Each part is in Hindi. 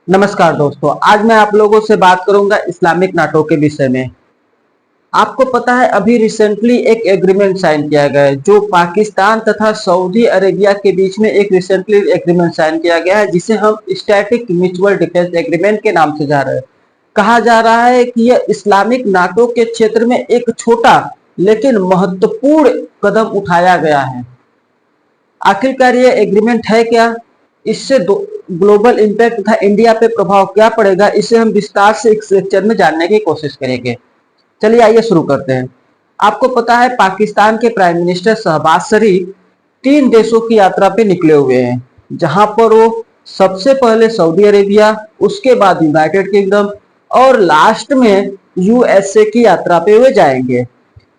नमस्कार दोस्तों, आज मैं आप लोगों से बात करूंगा इस्लामिक नाटो के विषय में। आपको पता है अभी रिसेंटली एक एग्रीमेंट साइन किया गया है जो पाकिस्तान तथा सऊदी अरेबिया के बीच में एक रिसेंटली एग्रीमेंट साइन किया गया है जिसे हम स्टैटिक म्यूचुअल डिफेंस एग्रीमेंट के नाम से जा रहे हैं। कहा जा रहा है कि यह इस्लामिक नाटो के क्षेत्र में एक छोटा लेकिन महत्वपूर्ण कदम उठाया गया है। आखिरकार ये एग्रीमेंट है क्या, इससे ग्लोबल इंपैक्ट तथा इंडिया पे प्रभाव क्या पड़ेगा, इसे हम विस्तार से इस लेक्चर में जानने की कोशिश करेंगे। चलिए आइए शुरू करते हैं। आपको पता है पाकिस्तान के प्राइम मिनिस्टर शहबाज शरीफ 3 देशों की यात्रा पे निकले हुए हैं, जहां पर वो सबसे पहले सऊदी अरेबिया, उसके बाद यूनाइटेड किंगडम और लास्ट में यूएसए की यात्रा पे वे जाएंगे।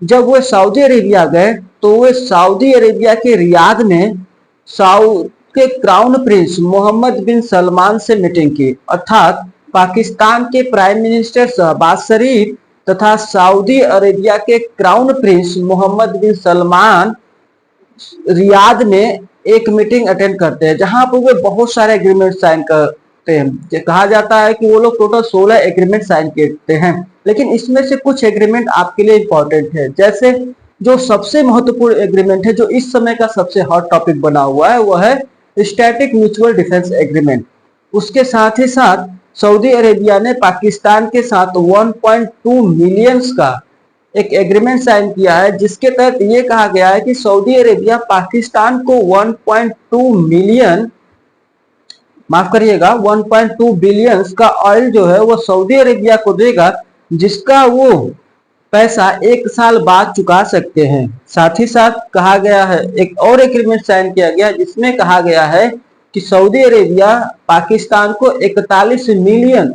जब वो सऊदी अरेबिया गए तो वे सऊदी अरेबिया के रियाद में सऊदी के क्राउन प्रिंस मोहम्मद बिन सलमान से मीटिंग की, अर्थात पाकिस्तान के प्राइम मिनिस्टर शहबाज शरीफ तथा सऊदी अरेबिया के क्राउन प्रिंस मोहम्मद बिन सलमान रियाद में एक मीटिंग अटेंड करते हैं जहां पर वे बहुत सारे एग्रीमेंट साइन करते हैं। कहा जाता है कि वो लोग टोटल 16 एग्रीमेंट साइन करते हैं, लेकिन इसमें से कुछ एग्रीमेंट आपके लिए इंपॉर्टेंट है। जैसे जो सबसे महत्वपूर्ण एग्रीमेंट है, जो इस समय का सबसे हॉट टॉपिक बना हुआ है, वह है स्टैटिक म्यूचुअल डिफेंस एग्रीमेंट। उसके साथ ही साथ सऊदी अरेबिया ने पाकिस्तान के साथ 1.2 मिलियंस का एक एग्रीमेंट साइन किया है, जिसके तहत ये कहा गया है कि सऊदी अरेबिया पाकिस्तान को 1.2 मिलियन, माफ करिएगा 1.2 बिलियन का ऑयल जो है वो सऊदी अरेबिया को देगा, जिसका वो पैसा 1 साल बाद चुका सकते हैं। साथ ही साथ कहा गया है, एक और एग्रीमेंट साइन किया गया जिसमें कहा गया है कि सऊदी अरेबिया पाकिस्तान को 41 मिलियन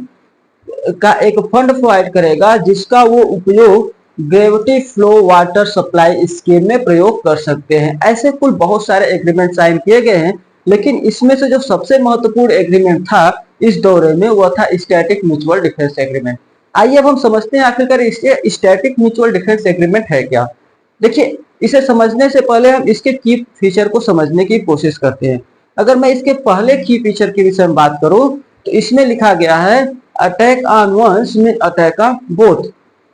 का एक फंड प्रोवाइड करेगा, जिसका वो उपयोग gravity flow water supply scheme में प्रयोग कर सकते हैं। ऐसे कुल बहुत सारे एग्रीमेंट साइन किए गए हैं, लेकिन इसमें से जो सबसे महत्वपूर्ण एग्रीमेंट था इस दौरे में वह था स्टैटिक म्यूचुअल डिफेंस एग्रीमेंट। आइए अब हम समझते हैं आखिरकार इसके स्टैटिक म्यूचुअल डिफेंस एग्रीमेंट है क्या। देखिए, इसे समझने से पहले हम इसके की फीचर को समझने की कोशिश करते हैं। अगर मैं इसके पहले की फीचर के विषय में बात करूं तो इसमें लिखा गया है attack on once mean attack on both.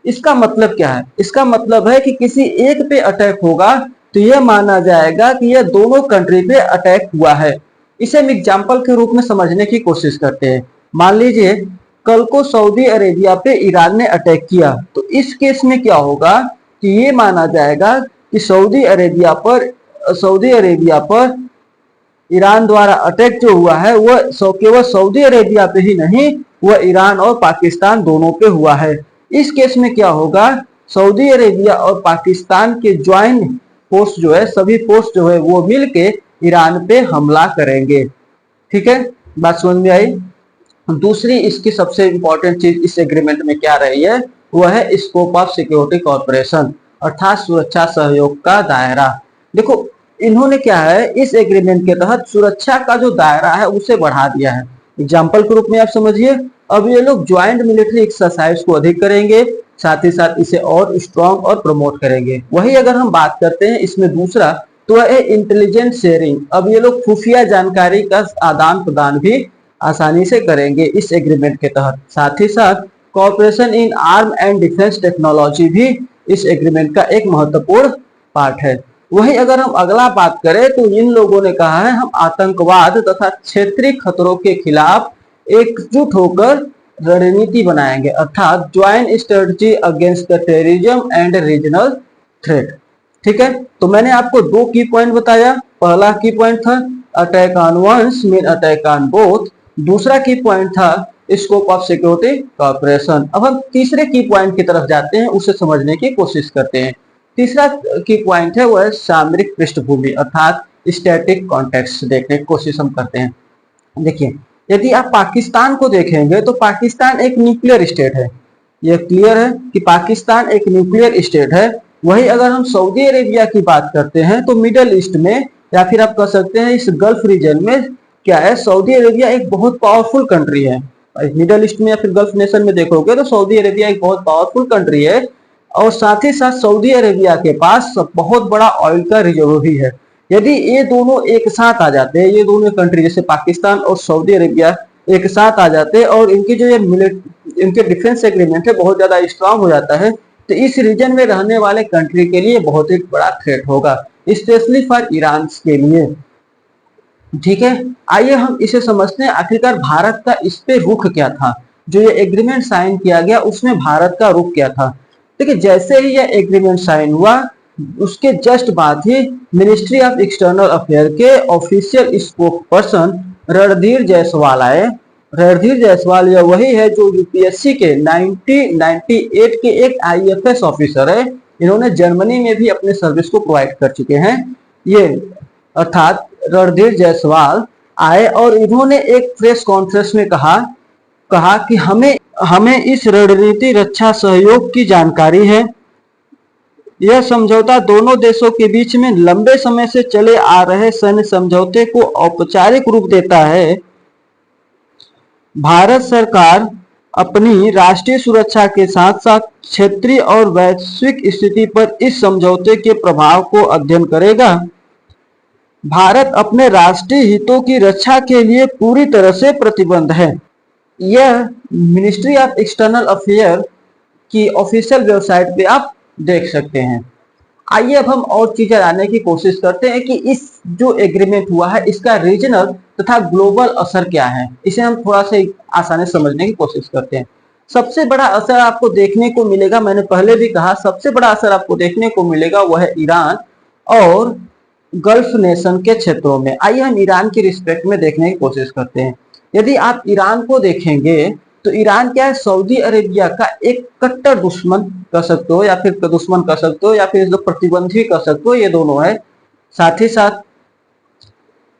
इसका मतलब क्या है? इसका मतलब है कि किसी एक पे अटैक होगा तो यह माना जाएगा कि यह दोनों कंट्री पे अटैक हुआ है। इसे हम एग्जाम्पल के रूप में समझने की कोशिश करते हैं। मान लीजिए कल को सऊदी अरेबिया पे ईरान ने अटैक किया, तो इस केस में क्या होगा कि ये माना जाएगा कि सऊदी अरेबिया पर ईरान द्वारा अटैक जो हुआ है वह केवल सऊदी अरेबिया पे ही नहीं, वह ईरान और पाकिस्तान दोनों पे हुआ है। इस केस में क्या होगा, सऊदी अरेबिया और पाकिस्तान के ज्वाइंट फोर्स जो है, सभी फोर्स जो है वो मिलके ईरान पे हमला करेंगे। ठीक है, बात समझ में आई। दूसरी इसकी सबसे इंपॉर्टेंट चीज इस एग्रीमेंट में क्या रही है, वह है स्कोप ऑफ सिक्योरिटी कॉर्पोरेशन, अर्थात सुरक्षा सहयोग का दायरा। देखो, इन्होंने क्या है, इस एग्रीमेंट के तहत सुरक्षा का जो दायरा है उसे बढ़ा दिया है। एग्जाम्पल के रूप में आप समझिए, अब ये लोग ज्वाइंट मिलिट्री एक्सरसाइज को अधिक करेंगे, साथ ही साथ इसे और स्ट्रॉन्ग और प्रमोट करेंगे। वही अगर हम बात करते हैं इसमें दूसरा, तो है इंटेलिजेंस शेयरिंग। अब ये लोग खुफिया जानकारी का आदान प्रदान भी आसानी से करेंगे इस एग्रीमेंट के तहत। साथ ही साथ corporation in arm and defence technology भी इस एग्रीमेंट का एक महत्वपूर्ण पार्ट है। वहीं अगर हम अगला बात करें तो इन लोगों ने कहा है हम आतंकवाद तथा क्षेत्रीय खतरों के खिलाफ एकजुट होकर रणनीति बनाएंगे, अर्थात joint strategy against the terrorism and regional threat. ठीक है, तो मैंने आपको 2 की पॉइंट बताया। पहला की पॉइंट था attack on once mean attack on both, दूसरा की पॉइंट था स्कोप ऑफ सिक्योरिटी कॉर्पोरेशन। अब हम तीसरे की पॉइंट की तरफ जाते हैं, उसे समझने की कोशिश करते हैं। तीसरा की पॉइंट है वह सामरिक पृष्ठभूमि, अर्थात स्टैटिक कॉन्टेक्स्ट देखने की कोशिश हम करते हैं। देखिए, यदि आप पाकिस्तान को देखेंगे तो पाकिस्तान एक न्यूक्लियर स्टेट है। यह क्लियर है कि पाकिस्तान एक न्यूक्लियर स्टेट है। वही अगर हम सऊदी अरेबिया की बात करते हैं तो मिडल ईस्ट में, या फिर आप कह सकते हैं इस गल्फ रीजन में क्या है, सऊदी अरेबिया एक बहुत पावरफुल कंट्री है। मिडल ईस्ट में या फिर गल्फ नेशन में देखोगे तो सऊदी अरेबिया एक बहुत पावरफुल कंट्री है, और साथ ही साथ सऊदी अरेबिया के पास बहुत बड़ा ऑयल का रिजर्व भी है। यदि ये दोनों एक साथ आ जाते हैं, ये दोनों कंट्री जैसे पाकिस्तान और सऊदी अरेबिया एक साथ आ जाते और इनकी जो ये इनके डिफेंस एग्रीमेंट है बहुत ज्यादा स्ट्रांग हो जाता है, तो इस रीजन में रहने वाले कंट्री के लिए बहुत ही बड़ा थ्रेट होगा, स्पेशली फॉर ईरान के लिए। ठीक है, आइए हम इसे समझते हैं आखिरकार भारत का इस पे रुख क्या था। जो ये एग्रीमेंट साइन किया गया उसमें भारत का रुख क्या था। देखिए, जैसे ही यह एग्रीमेंट साइन हुआ उसके जस्ट बाद ही मिनिस्ट्री ऑफ एक्सटर्नल अफेयर के official spoke person Randhir Jaiswal आए। रणधीर जायसवाल यह वही है जो यूपीएससी के 1998 के एक आईएफएस ऑफिसर है। इन्होंने जर्मनी में भी अपने सर्विस को प्रोवाइड कर चुके हैं। ये अर्थात रणधीर जायसवाल आए और इन्होंने एक प्रेस कॉन्फ्रेंस में कहा कि हमें हमें इस रणनीति रक्षा सहयोग की जानकारी है। यह समझौता दोनों देशों के बीच में लंबे समय से चले आ रहे सैन्य समझौते को औपचारिक रूप देता है। भारत सरकार अपनी राष्ट्रीय सुरक्षा के साथ साथ क्षेत्रीय और वैश्विक स्थिति पर इस समझौते के प्रभाव को अध्ययन करेगा। भारत अपने राष्ट्रीय हितों की रक्षा के लिए पूरी तरह से प्रतिबद्ध है। यह मिनिस्ट्री ऑफ एक्सटर्नल अफेयर की ऑफिशियल वेबसाइट पे आप देख सकते हैं। आइए अब हम और चीजें जानने की कोशिश करते हैं कि इस जो एग्रीमेंट हुआ है इसका रीजनल तथा ग्लोबल असर क्या है। इसे हम थोड़ा सा आसानी से समझने की कोशिश करते हैं। सबसे बड़ा असर आपको देखने को मिलेगा, मैंने पहले भी कहा, सबसे बड़ा असर आपको देखने को मिलेगा वह है ईरान और गल्फ नेशन के क्षेत्रों में। आइए हम ईरान की रिस्पेक्ट में देखने की कोशिश करते हैं। यदि आप ईरान को देखेंगे तो ईरान क्या है, सऊदी अरेबिया का एक कट्टर दुश्मन कह सकते हो या फिर दुश्मन कह सकते हो या फिर जो प्रतिबंधी कह सकते हो, ये दोनों है। साथ ही साथ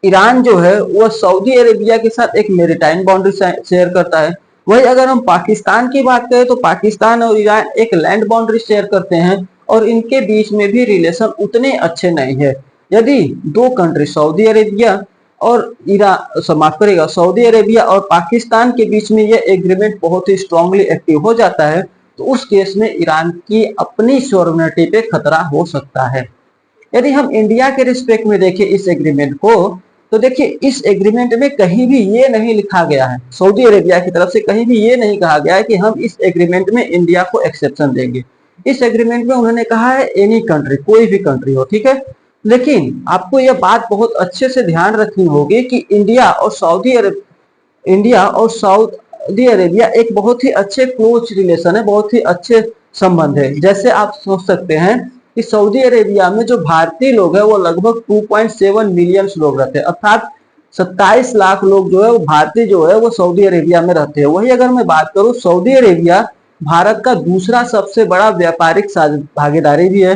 ईरान जो है वो सऊदी अरेबिया के साथ एक मेरीटाइम बाउंड्री शेयर करता है। वही अगर हम पाकिस्तान की बात करें तो पाकिस्तान और ईरान एक लैंड बाउंड्री शेयर करते हैं और इनके बीच में भी रिलेशन उतने अच्छे नहीं है। यदि दो कंट्री सऊदी अरेबिया और ईरान माफ करेगा सऊदी अरेबिया और पाकिस्तान के बीच में यह एग्रीमेंट बहुत ही स्ट्रांगली एक्टिव हो जाता है तो उस केस में ईरान की अपनी सॉवरेनिटी पे खतरा हो सकता है। यदि हम इंडिया के रिस्पेक्ट में देखें इस एग्रीमेंट को तो देखिए इस एग्रीमेंट में कहीं भी ये नहीं लिखा गया है, सऊदी अरेबिया की तरफ से कहीं भी ये नहीं कहा गया है कि हम इस एग्रीमेंट में इंडिया को एक्सेप्शन देंगे। इस एग्रीमेंट में उन्होंने कहा है एनी कंट्री, कोई भी कंट्री हो, ठीक है। लेकिन आपको यह बात बहुत अच्छे से ध्यान रखनी होगी कि इंडिया और सऊदी अरेबिया एक बहुत ही अच्छे क्लोज रिलेशन है, बहुत ही अच्छे संबंध है। जैसे आप सोच सकते हैं कि सऊदी अरेबिया में जो भारतीय लोग हैं वो लगभग 2.7 मिलियन लोग रहते हैं, अर्थात 27 लाख लोग जो है वो भारतीय जो है वो सऊदी अरेबिया में रहते हैं। वही अगर मैं बात करूं, सऊदी अरेबिया भारत का दूसरा सबसे बड़ा व्यापारिक भागीदारी भी है।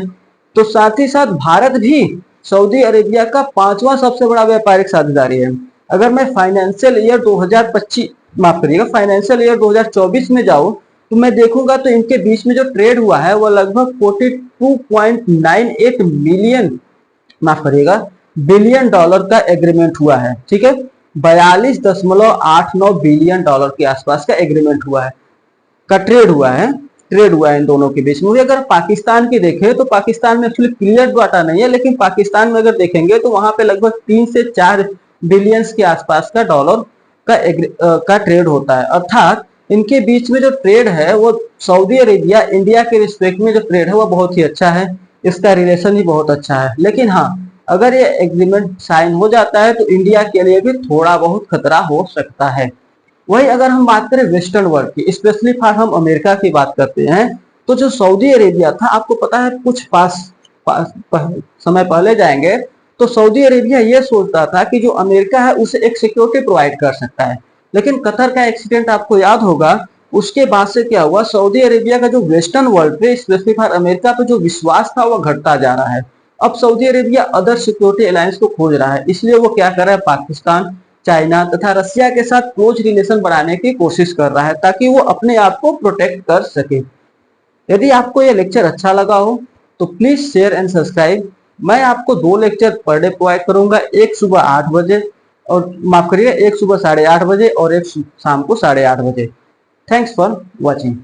तो साथ ही साथ भारत भी सऊदी अरेबिया का 5वां सबसे बड़ा व्यापारिक साझेदारी है। अगर मैं फाइनेंशियल ईयर 2025 माफ करिएगा फाइनेंशियल ईयर 2024 में जाऊं तो मैं देखूंगा तो इनके बीच में जो ट्रेड हुआ है वो लगभग 42.98 मिलियन माफ करिएगा बिलियन डॉलर का एग्रीमेंट हुआ है, ठीक है। 42.89 बिलियन डॉलर के आसपास का एग्रीमेंट हुआ है, का ट्रेड हुआ है इन दोनों के बीच में। अगर पाकिस्तान की देखें तो पाकिस्तान में एक्चुअली क्लियर डाटा नहीं है, लेकिन पाकिस्तान में अगर देखेंगे तो वहां पे लगभग 3 से 4 बिलियंस के आसपास का डॉलर का ट्रेड होता है। अर्थात इनके बीच में जो ट्रेड है वो सऊदी अरेबिया इंडिया के रिस्पेक्ट में जो ट्रेड है वो बहुत ही अच्छा है, इसका रिलेशन ही बहुत अच्छा है। लेकिन हाँ, अगर ये एग्रीमेंट साइन हो जाता है तो इंडिया के लिए भी थोड़ा बहुत खतरा हो सकता है। वही अगर हम बात करें वेस्टर्न वर्ल्ड की, स्पेशली फॉर हम अमेरिका की बात करते हैं, तो जो सऊदी अरेबिया था, आपको पता है कुछ समय पहले जाएंगे तो सऊदी अरेबिया ये सोचता था कि जो अमेरिका है उसे एक सिक्योरिटी प्रोवाइड कर सकता है। लेकिन कतर का एक्सीडेंट आपको याद होगा, उसके बाद से क्या हुआ, सऊदी अरेबिया का जो वेस्टर्न वर्ल्ड पे स्पेशली फॉर अमेरिका पे जो विश्वास था वो घटता जा रहा है। अब Saudi Arabia other security alliance को खोज रहा है, इसलिए वो क्या कर रहा है, पाकिस्तान, चाइना तथा रसिया के साथ क्लोज रिलेशन बढ़ाने की कोशिश कर रहा है ताकि वो अपने आप को प्रोटेक्ट कर सके। यदि आपको ये लेक्चर अच्छा लगा हो तो प्लीज शेयर एंड सब्सक्राइब। मैं आपको 2 लेक्चर पर डे प्रोवाइड करूंगा, एक सुबह 8 बजे और माफ करिए एक सुबह 8:30 बजे और एक शाम को 8:30 बजे। Thanks for watching.